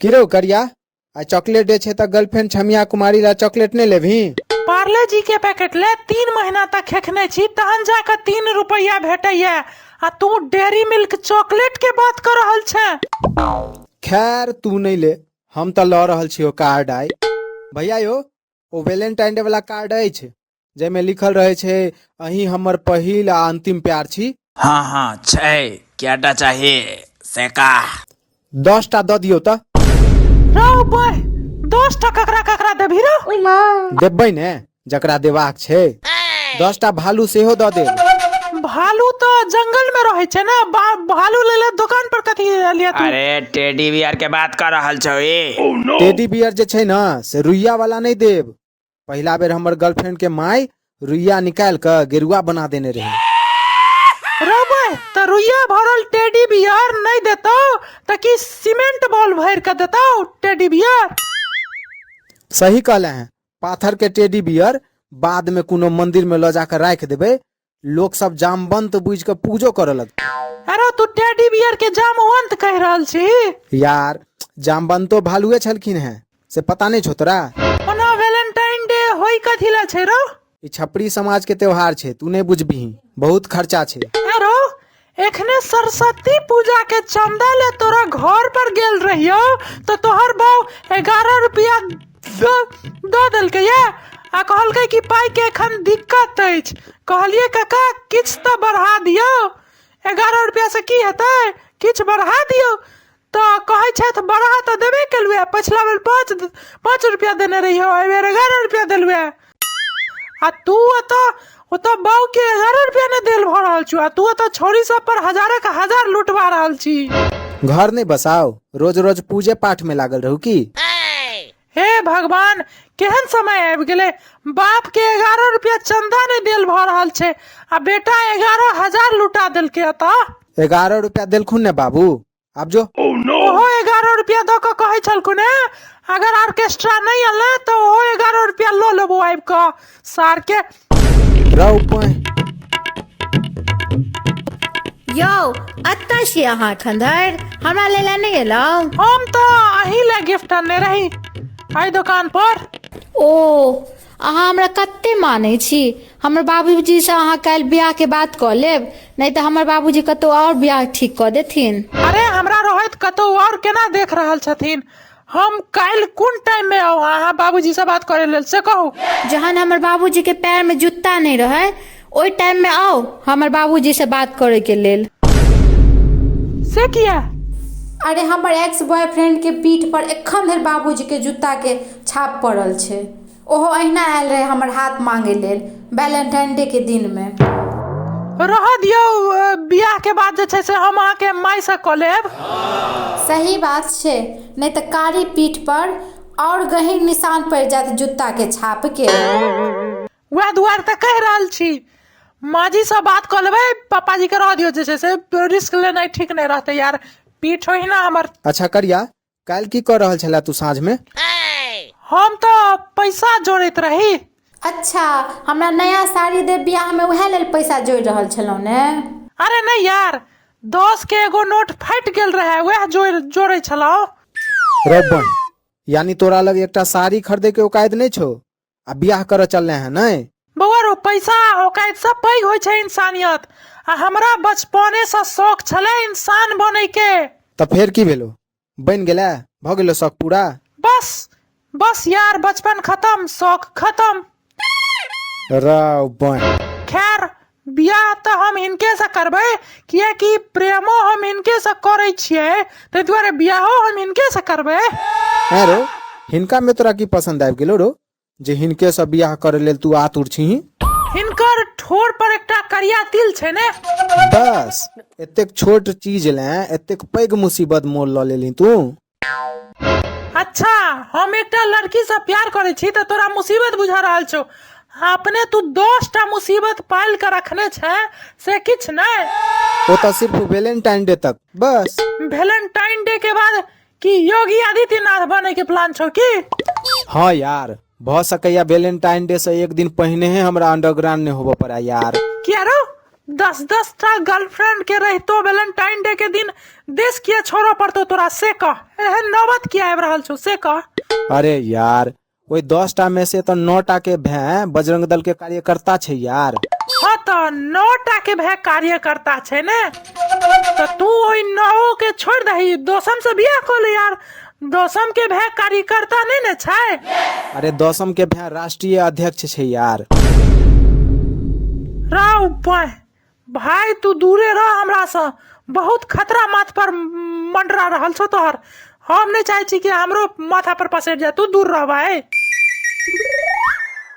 Kiro करिया आ chocolate दे छे त गर्लफ्रेंड छमिया कुमारी ला चॉकलेट नहीं लेभी। पार्ले जी के पैकेट ले 3 महीना तक खेखने छी तहन जाकर 3 रुपया भेटैया आ तू डेयरी मिल्क चॉकलेट के बात कर रहल छे। खैर तू नहीं ले, हम तो ल रहल छियो कार्ड आई। भैया यो ओ वैलेंटाइन डे वाला कार्ड अछि जेमे लिखल रहे छे अही हमर पहिल आ अंतिम प्यार छी। हाँ हाँ छै, क्याटा चाहिए सेका 10 टा द दियो त। रौ बय 10 टा ककरा ककरा देभी रो? देबै ने जकरा देबाक छे। 10 टा भालू सेहो द दे। भालू तो जंगल में रहे छे ना, भालू ले ले दुकान पर कथी लिया तू? अरे टेडी बियर के बात कर रहल छौ ए। टेडी बियर जे छै ना से रुइया वाला नहीं देब। पहला बेर हमर गर्लफ्रेंड के माई रुइया निकाल कर गेरुआ बना देने रहे। रबे त रुइया भरल टेडी बियर नहीं देतो त की सीमेंट बॉल भर के देतो टेडी बियर? सही कहले हैं, पाथर के टेडी बियर बाद में कोनो मंदिर में ल जाकर राख देबे, लोग सब जामवंत बुझ के पूजो करे लगते। अरे तू टेडी बियर के जामवंत कह रहल छी? यार जामवंतो भालुए छलखिन हैं, से पता नहीं छो तोरा? ओना वैलेंटाइन डे होई कथी ला छै रो? ई छपरी समाज के त्योहार छे, तू नहीं बुझबी, बहुत खर्चा छे। अरो एखने सरस्वती पूजा के चंदा ले तोरा घर पर गेल रहियो तो तोहर बहू 11 रुपया दो देलकै या आ कहलकै कि पाई के एखन दिक्कत अछि। कहलिए काका किछ तो बढ़ा दियो, 11 रुपया से की हेतै, किछ बढ़ा दियो तो कहै छथि बढ़ा तो देबे केलुए, पिछला बेर 5 रुपया देने रहियो, एहि बेर 11 रुपया देलुए आ तू तो बाऊ के 11 रुपया ने देल भ रहल छु आ तू तो छोरी सब पर हजारे का हजार लुटवा रहल छी। घर नहीं बसाओ, रोज रोज पूजे पाठ में लागल रहू की? हे भगवान केहन समय आबि गेले, बाप के 11 रुपया चंदा नहीं देल भ रहल छे आ बेटा 11,000 लुटा देलके अता। 11 रुपया देलखुन ने बाबू, अब जो। ओहो 11 रुपया दो के कहै छलखुन ने अगर ऑर्केस्ट्रा नहीं अले तो ओहो 11 रुपया लो लेबो आबि के सार के। रौ पय यौ अत्ता छी अहाँ खंधर, हमरा लेला नहीं एलौ? हम तो अही ले गिफ्ट आने रही आई दुकान पर। ओ अहाँ हमरा कते मानै छी। हमर बाबूजी से अहाँ काल्हि ब्याह के बात कऽ लेब, नहीं तो हमर बाबूजी कतौ और ब्याह ठीक कऽ देथिन। अरे हमरा रोहित कतौ और केना देख रहल छथिन, हम काल्हि कोन टाइम में आउ अहाँ बाबूजी से बात करे लेल से कहू? जहन हमर बाबूजी के पैर में जूता नहीं रहे ओई टाइम में आओ हमर बाबूजी से बात करे के लेल। से किया? अरे हमर एक्स बॉयफ्रेंड के पीठ पर एखन धरि बाबूजी के जूता के छाप पड़ल छै। ओहो अहिना आयल रहे हमर हाथ मांगे लेल वैलेंटाइन डे के दिन में। रह दियो, बियाह के बाद जे छै से हम अहाँ के माई से कऽ लेब। सही बात छै, नहीं तो कारी पीठ पर और गहीर निशान पड़ जात जूता के छाप के। वह दुआर तक कह रहल छी माजी से बात कर लेबै, पापाजी के रह दियो, जे से रिस्क लेना ठीक नहीं रहते यार, पीठ होई ना हमर। अच्छा करिया, काल की कर रहल छला तू साँझ में? हम तो पैसा जोड़ैत रही। अच्छा हमरा नया साड़ी दे बियाह में उहे लेल पैसा जोड़ रहल छलौ ने? अरे नहीं यार, 10 के एगो नोट फट गेल रहे, वह जोड़े छलौ। रब्बन यानी तोरा लग एकटा साड़ी खरीदे के औकात नहीं छो आ बियाह करे चलले हैं नहीं? बउआ रो पैसा औकात सब पैघ होय छै इंसानियत, आ हमरा बचपने से शौक छले इंसान बने के। तो फिर की भेलो, बन गेला, भ गेलो शौक पूरा? बस यार बचपन खत्म, शौक खत्म। रब्बन खैर बियाह तो हम इनके से करबे, कियाकि प्रेमो हम इनके से करे छिए, ते दुआरे बियाहो हम इनके से करबे। है रो, हिनका में तोरा की पसंद आबि गेलो रो जे हिनके से बियाह करे लेल तू आतुर छीही? हिनकर ठोर पर एकटा करिया तिल छै ने। बस एतेक छोट चीज ले एतेक पैघ मुसीबत मोल ल लेली तू। अच्छा हम एकटा लड़की से प्यार करे छी तो तोरा मुसीबत बुझा रहल छौ, अपने तू 10 टा मुसीबत पाल के रखने छे से किछ नहीं। वो तो सिर्फ वैलेंटाइन डे तक बस। वैलेंटाइन डे के बाद की योगी आदित्यनाथ बने के प्लान छौ की? हाँ यार, भ सकैया वैलेंटाइन डे से एक दिन पहले ही हमरा अंडरग्राउंड ने होबो पड़ा यार। किया रो 10-10 टा गर्लफ्रेंड के रहितो वैलेंटाइन डे के दिन देश किया छोड़ो पड़तो तोरा से कह एहन नौबत किया आबि रहल छौ से कह। अरे यार ओई 10टा में से तो 9टा के भै बजरंग दल के कार्यकर्ता छे यार। हाँ तो 9टा के भे कार्यकर्ता छे ने तो तू ओई 9 के छोड़ दही दोसम से बियाह कर ले यार। दोसम के भे कार्यकर्ता नहीं ने छे। अरे दोसम के भै राष्ट्रीय अध्यक्ष छे यार। राव भाई तू दूरे रह हमरा से, बहुत खतरा माथ पर मंडरा रहल छौ तोहर। हम नहीं चाहे छी कि हमरो माथा पर पसर जाए, तू दूर रह भाई।